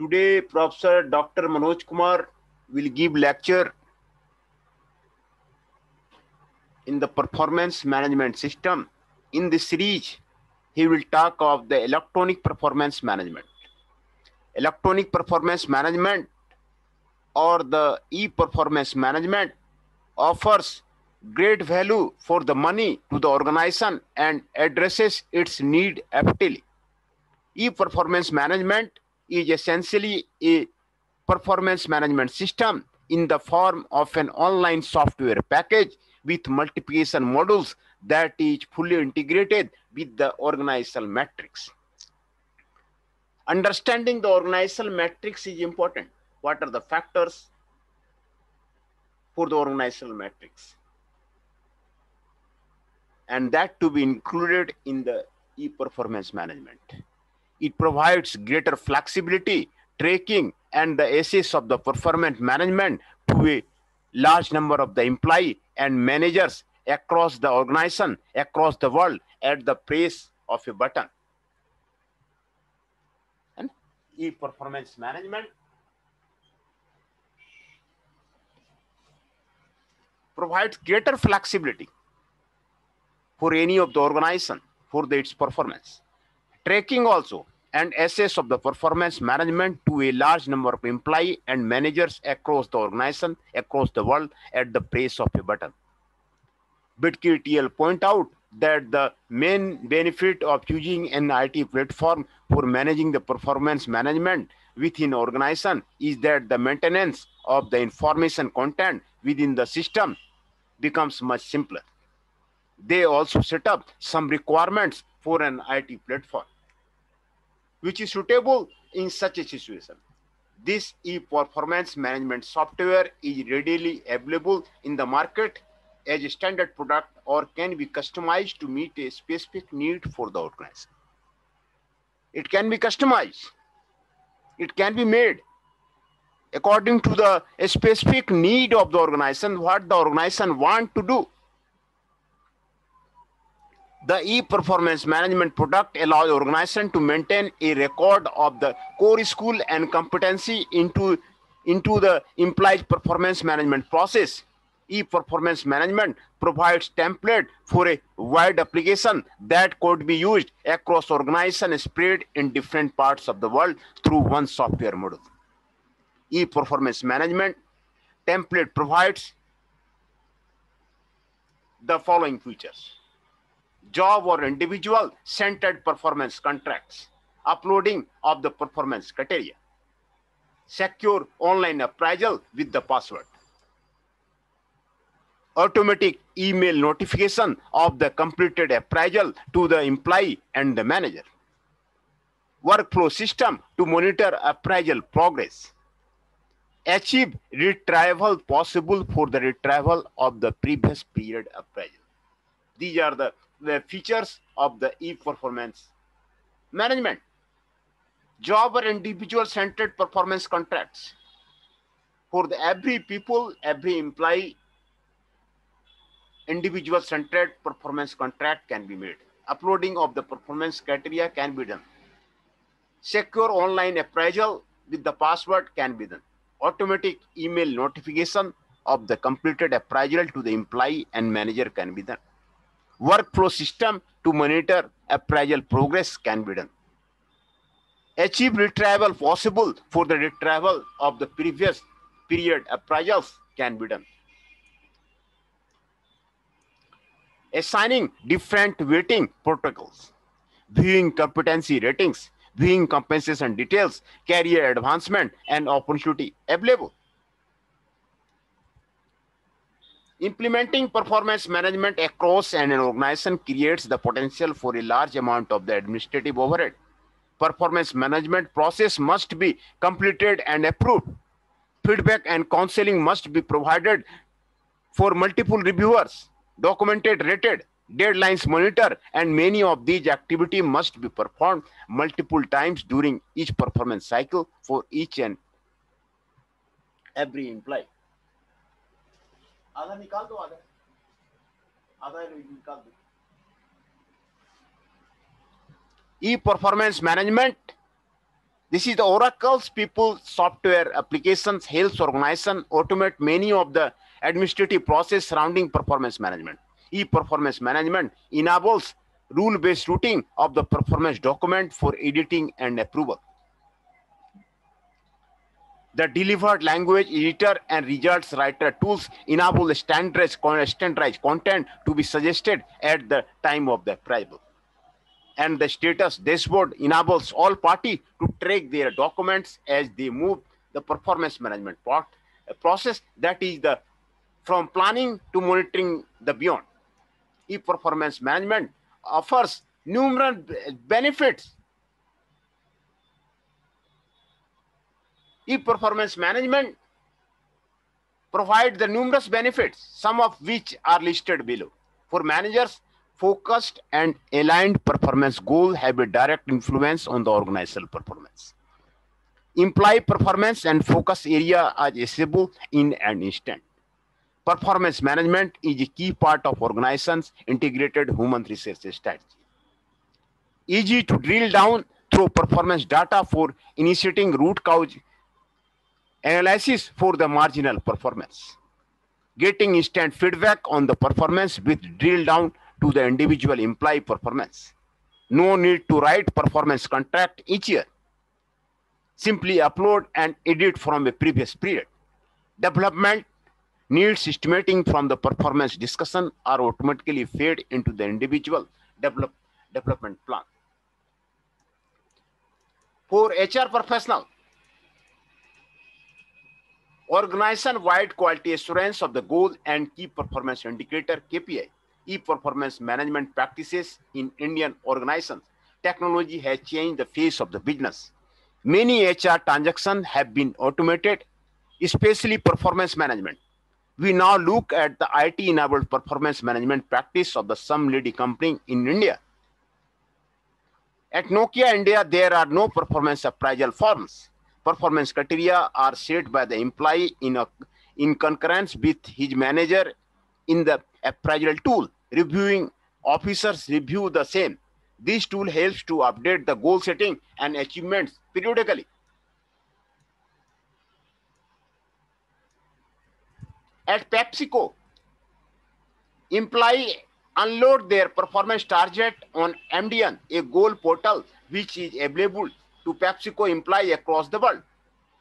Today, Professor Dr. Manoj Kumar will give lecture in the performance management system. In this series, he will talk of the electronic performance management. Electronic performance management or the e-performance management offers great value for the money to the organization and addresses its need aptly. E-performance management is essentially a performance management system in the form of an online software package with multiplication modules that is fully integrated with the organizational matrix. Understanding the organizational matrix is important. What are the factors for the organizational matrix? And that to be included in the e-performance management. It provides greater flexibility, tracking, and the access of the performance management to a large number of the employee and managers across the organization, across the world, at the press of a button. And e-performance management provides greater flexibility for any of the organization for its performance. Tracking also and access of the performance management to a large number of employees and managers across the organization, across the world, at the press of a button. Bitki TL point out that the main benefit of using an IT platform for managing the performance management within organization is that the maintenance of the information content within the system becomes much simpler. They also set up some requirements for an IT platform which is suitable in such a situation. This e-performance management software is readily available in the market as a standard product or can be customized to meet a specific need for the organization. It can be customized. It can be made according to the specific need of the organization, what the organization want to do. The e-performance management product allows the organization to maintain a record of the core skill and competency into the implied performance management process. E-performance management provides template for a wide application that could be used across organization spread in different parts of the world through one software module. E-performance management template provides the following features: job or individual centered performance contracts, uploading of the performance criteria, secure online appraisal with the password, automatic email notification of the completed appraisal to the employee and the manager, workflow system to monitor appraisal progress, achieve retrieval possible for the retrieval of the previous period appraisal. These are the features of the e-performance management. Job or individual centered performance contracts. For the every people, every employee, individual centered performance contract can be made. Uploading of the performance criteria can be done. Secure online appraisal with the password can be done. Automatic email notification of the completed appraisal to the employee and manager can be done. Workflow system to monitor appraisal progress can be done. Achieve retrieval possible for the retrieval of the previous period appraisals can be done. Assigning different weighting protocols, viewing competency ratings, viewing compensation details, career advancement, and opportunity available. Implementing performance management across an organization creates the potential for a large amount of the administrative overhead. Performance management process must be completed and approved. Feedback and counseling must be provided for multiple reviewers, documented, rated, deadlines monitored, and many of these activities must be performed multiple times during each performance cycle for each and every employee. आधा निकाल दो, आधा निकाल दो. E-performance management This is the Oracle's people software applications helps organization automate many of the administrative process surrounding performance management. E-performance management enables rule-based routing of the performance document for editing and approval. The delivered language editor and results writer tools enable standardized content to be suggested at the time of the approval. And the status dashboard enables all parties to track their documents as they move the performance management process, that is from planning to monitoring the beyond. E-performance management offers numerous benefits. E-performance management provides the numerous benefits, some of which are listed below. For managers, focused and aligned performance goals have a direct influence on the organizational performance. Employee performance and focus area are accessible in an instant. Performance management is a key part of organizations' integrated human resources strategy. Easy to drill down through performance data for initiating root cause analysis for the marginal performance. Getting instant feedback on the performance with drill down to the individual employee performance. No need to write performance contract each year. Simply upload and edit from a previous period. Development needs estimating from the performance discussion are automatically fed into the individual development plan. For HR professional, organization-wide quality assurance of the goal and key performance indicator KPI. E-performance management practices in Indian organizations. Technology has changed the face of the business. Many HR transactions have been automated, especially performance management. We now look at the IT-enabled performance management practice of some leading company in India. At Nokia India, there are no performance appraisal forms. Performance criteria are set by the employee in concurrence with his manager in the appraisal tool. Reviewing officers review the same. This tool helps to update the goal setting and achievements periodically. At PepsiCo, employees unload their performance target on MDN, a goal portal which is available to PepsiCo employees across the world.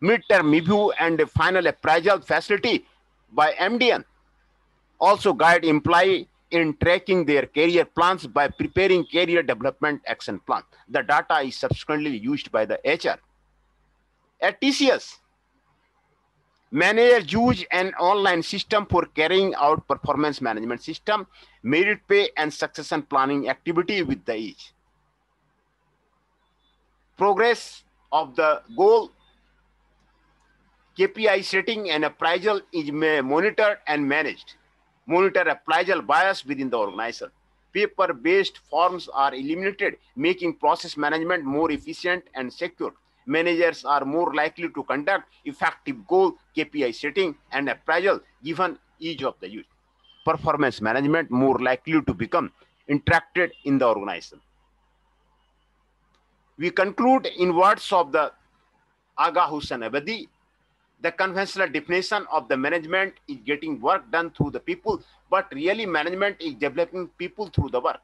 Mid-term review and a final appraisal facility by MDN also guide employees in tracking their career plans by preparing career development action plan. The data is subsequently used by the HR. At TCS, managers use an online system for carrying out performance management system, merit pay, and succession planning activity with the ease. Progress of the goal, KPI setting and appraisal is monitored and managed. Monitor appraisal bias within the organization. Paper-based forms are eliminated, making process management more efficient and secure. Managers are more likely to conduct effective goal, KPI setting, and appraisal given ease of the use. Performance management more likely to become interacted in the organization. We conclude in words of the Aga Hussain Abadi. The conventional definition of the management is getting work done through the people, but really management is developing people through the work.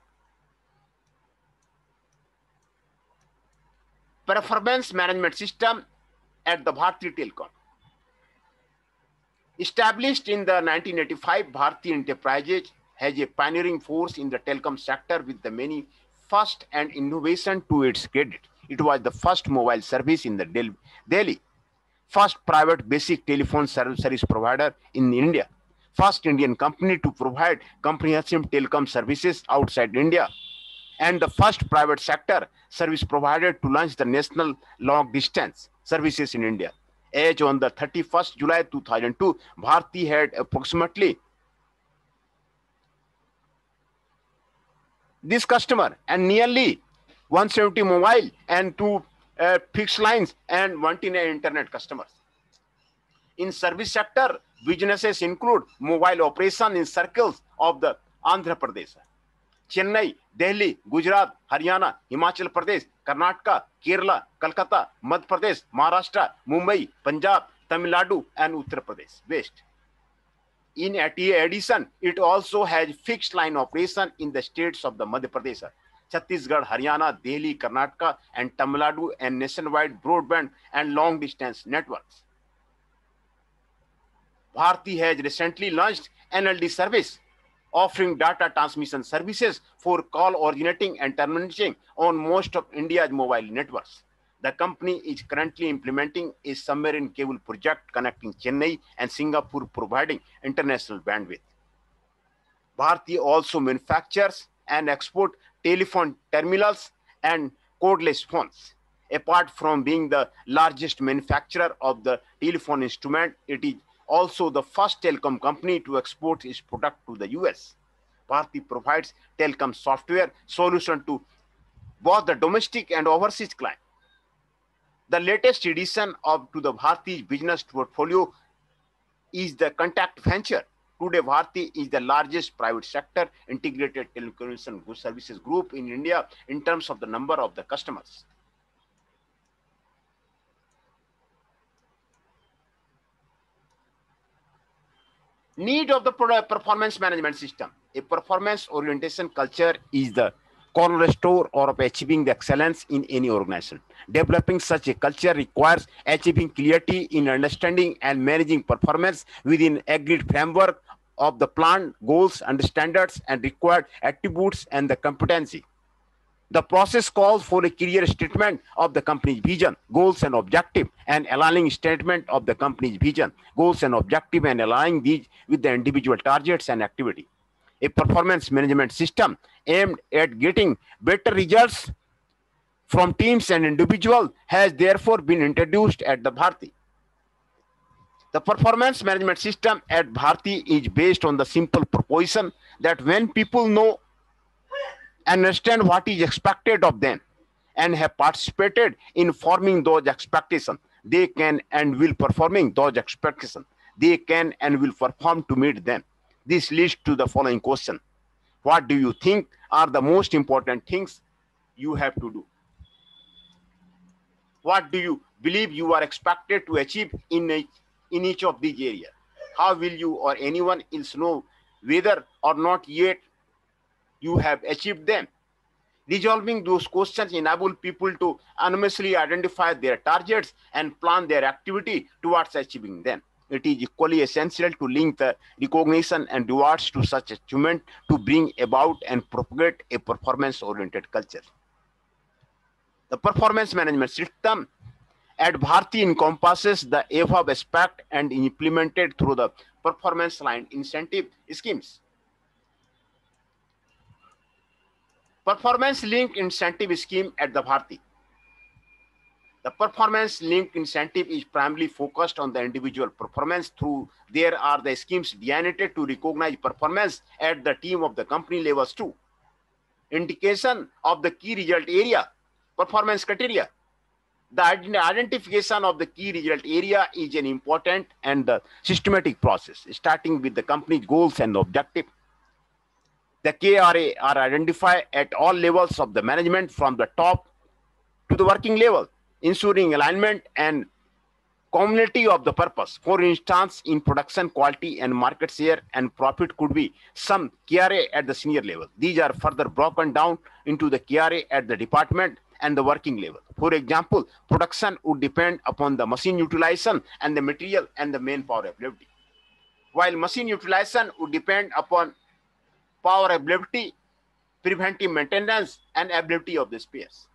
Performance management system at the Bharti Telecom. Established in the 1985, Bharti Enterprises has a pioneering force in the telecom sector with the many first and innovation to its credit. It was the first mobile service in the Delhi. First private basic telephone service provider in India. First Indian company to provide comprehensive telecom services outside India. And the first private sector service provider to launch the national long distance services in India. As on the 31st July 2002, Bharti had approximately this customer and nearly 170 mobile and 2 fixed lines and 109 internet customers. In service sector, businesses include mobile operation in circles of the Andhra Pradesh, Chennai, Delhi, Gujarat, Haryana, Himachal Pradesh, Karnataka, Kerala, Kolkata, Madhya Pradesh, Maharashtra, Mumbai, Punjab, Tamil Nadu, and Uttar Pradesh West. In addition, it also has fixed line operation in the states of the Madhya Pradesh, Chhattisgarh, Haryana, Delhi, Karnataka, and Tamil Nadu, and nationwide broadband and long distance networks. Bharti has recently launched NLD service, offering data transmission services for call originating and terminating on most of India's mobile networks. The company is currently implementing a submarine cable project connecting Chennai and Singapore, providing international bandwidth. Bharti also manufactures and exports telephone terminals and cordless phones. Apart from being the largest manufacturer of the telephone instrument, it is also the first telecom company to export its product to the US. Bharti provides telecom software solution to both the domestic and overseas clients. The latest addition to the Bharti business portfolio is the Contact Venture. Today, Bharti is the largest private sector integrated telecommunication services group in India in terms of the number of the customers. Need of the performance management system. A performance orientation culture is the cornerstone of achieving the excellence in any organization. Developing such a culture requires achieving clarity in understanding and managing performance within agreed framework of the plan, goals, and standards and required attributes and the competency. The process calls for a clear statement of the company's vision, goals, and objective, and aligning statement of the company's vision, goals, and objective, and aligning these with the individual targets and activity. A performance management system aimed at getting better results from teams and individuals has therefore been introduced at the Bharti. The performance management system at Bharti is based on the simple proposition that when people know and understand what is expected of them and have participated in forming those expectations, they can and will performing those expectations. They can and will perform to meet them. This leads to the following question. What do you think are the most important things you have to do? What do you believe you are expected to achieve in each of these areas? How will you or anyone else know whether or not yet you have achieved them? Resolving those questions enable people to anonymously identify their targets and plan their activity towards achieving them. It is equally essential to link the recognition and rewards to such achievement to bring about and propagate a performance-oriented culture. The performance management system at Bharti encompasses the above aspect and implemented through the performance line incentive schemes. Performance linked incentive scheme at the Bharti. The performance linked incentive is primarily focused on the individual performance. Through there are the schemes designed to recognize performance at the team of the company levels too. Indication of the key result area, performance criteria. The identification of the key result area is an important and the systematic process, starting with the company's goals and objective. The KRA are identified at all levels of the management from the top to the working level, ensuring alignment and community of the purpose. For instance, in production, quality, and market share and profit could be some KRA at the senior level. These are further broken down into the KRA at the department and the working level. For example, production would depend upon the machine utilization and the material and the manpower availability, while machine utilization would depend upon power availability, preventive maintenance, and availability of the space.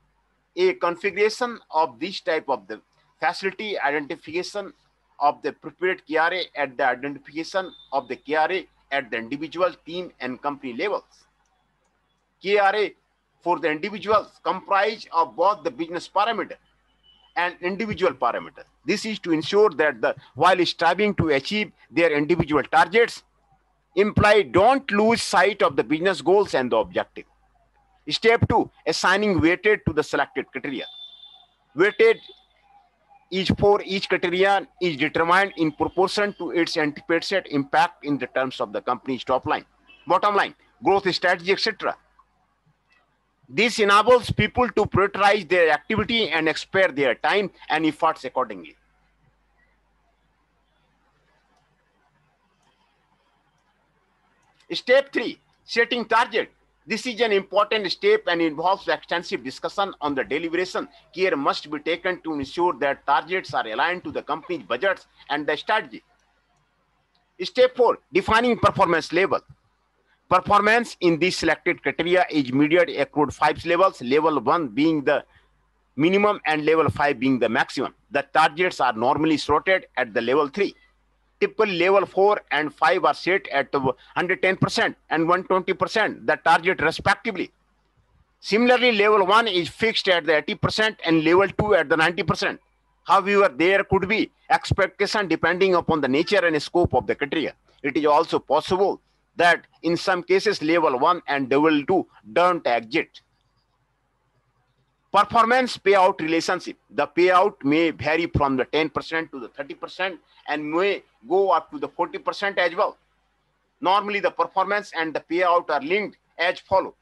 A configuration of this type of the facility identification of the prepared KRA at the identification of the KRA at the individual team and company levels. KRA for the individuals comprise of both the business parameter and individual parameter. This is to ensure that while striving to achieve their individual targets, employees don't lose sight of the business goals and the objective. Step 2, assigning weighted to the selected criteria. Weighted is for each criterion is determined in proportion to its anticipated impact in the terms of the company's top line, bottom line, growth strategy, etc. This enables people to prioritize their activity and spare their time and efforts accordingly. Step 3, setting target. This is an important step and involves extensive discussion on the deliberation. Care must be taken to ensure that targets are aligned to the company's budgets and the strategy. Step 4, defining performance level. Performance in this selected criteria is measured across 5 levels, level 1 being the minimum and level 5 being the maximum. The targets are normally slotted at the level 3. Typically, level 4 and 5 are set at 110% and 120% the target respectively. Similarly, level 1 is fixed at the 80% and level 2 at the 90%. However, there could be expectation depending upon the nature and scope of the criteria. It is also possible that in some cases level 1 and level 2 don't exist. Performance payout relationship. The payout may vary from the 10% to the 30% and may go up to the 40% as well. Normally, the performance and the payout are linked as follow.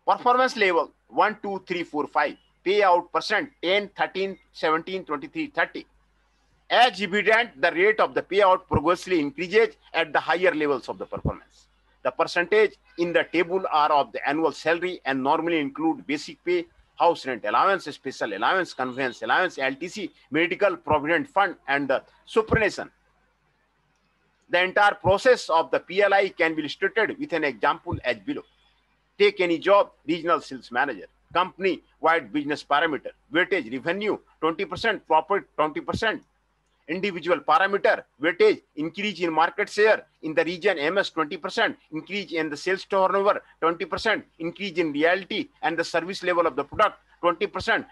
Performance level 1, 2, 3, 4, 5. Payout percent 10, 13, 17, 23, 30. As evident, the rate of the payout progressively increases at the higher levels of the performance. The percentage in the table are of the annual salary and normally include basic pay, house rent allowance, special allowance, conveyance allowance, LTC, medical provident fund, and the superannuation. The entire process of the PLI can be illustrated with an example as below. Take any job, regional sales manager, company-wide business parameter, weightage revenue 20%, profit 20%. Individual parameter, weightage, increase in market share in the region MS 20%, increase in the sales turnover 20%, increase in reality and the service level of the product 20%,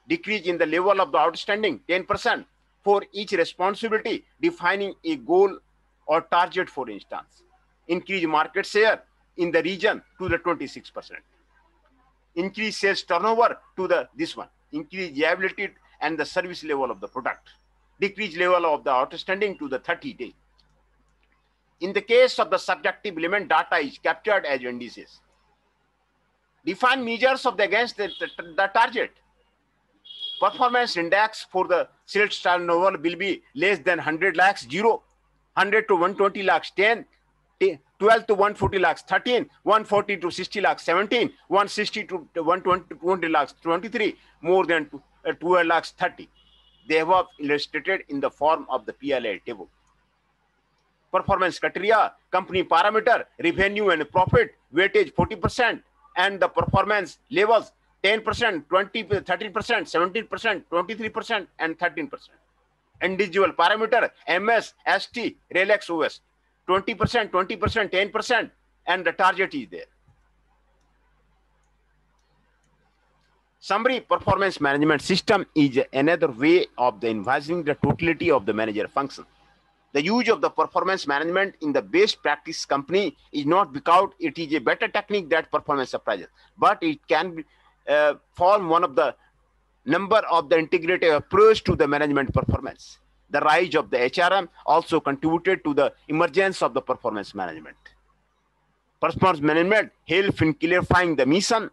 decrease in the level of the outstanding 10%. For each responsibility, defining a goal or target, for instance, increase market share in the region to the 26%, increase sales turnover to the this one, increase reliability and the service level of the product, decrease level of the outstanding to the 30 days. In the case of the subjective element, data is captured as indices. Define measures of the against the target. Performance index for the sales turnover will be less than 100 lakhs, 0, 100 to 120 lakhs, 10, 12 to 140 lakhs, 13, 140 to 60 lakhs, 17, 160 to 120 lakhs, 23, more than 12 lakhs, 30. They were illustrated in the form of the PLI table. Performance criteria, company parameter, revenue and profit, weightage 40%, and the performance levels 10%, 20, 30%, 17%, 23%, and 13%. Individual parameter, MS, ST, RELX OS, 20%, 20%, 10%, and the target is there. Summary: performance management system is another way of the envisaging the totality of the manager function. The use of the performance management in the best practice company is not because it is a better technique that performance appraisal, but it can be, form one of the number of the integrated approach to the management performance. The rise of the HRM also contributed to the emergence of the performance management. Performance management helps in clarifying the mission,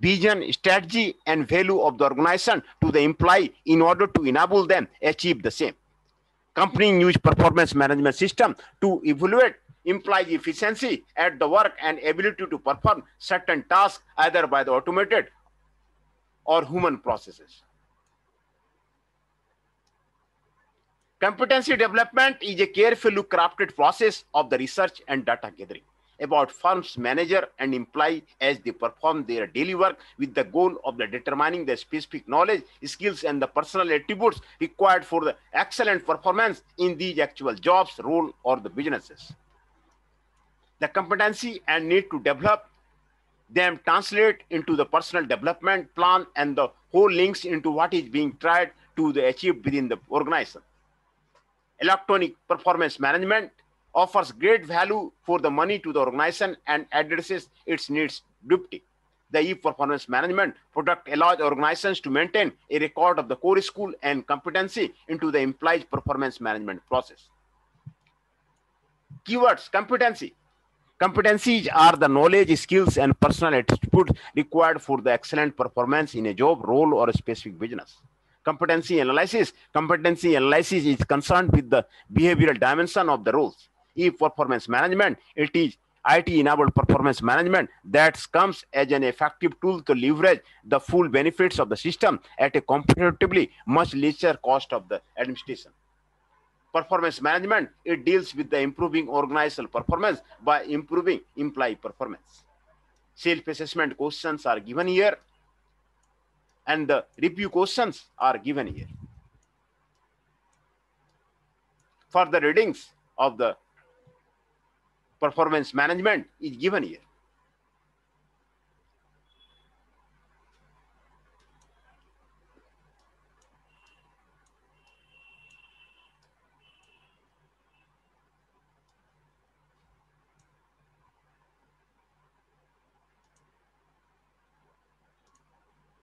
vision, strategy, and value of the organization to the employee in order to enable them achieve the same. Companies use performance management system to evaluate employee efficiency at the work and ability to perform certain tasks either by the automated or human processes. Competency development is a carefully crafted process of the research and data gathering about firm's manager and employee as they perform their daily work with the goal of the determining the specific knowledge, skills, and the personal attributes required for the excellent performance in these actual jobs, role, or the businesses. The competency and need to develop them translate into the personal development plan and the whole links into what is being tried to the achieve within the organization. Electronic performance management offers great value for the money to the organization and addresses its needs deeply. The e-performance management product allows organizations to maintain a record of the core skill and competency into the employee's performance management process. Keywords: competency. Competencies are the knowledge, skills, and personal attributes required for the excellent performance in a job, role, or a specific business. Competency analysis. Competency analysis is concerned with the behavioral dimension of the roles. If performance management, it is IT-enabled performance management that comes as an effective tool to leverage the full benefits of the system at a comparatively much lesser cost of the administration. Performance management, it deals with the improving organizational performance by improving employee performance. Self-assessment questions are given here, and the review questions are given here. Further readings of the performance management is given here.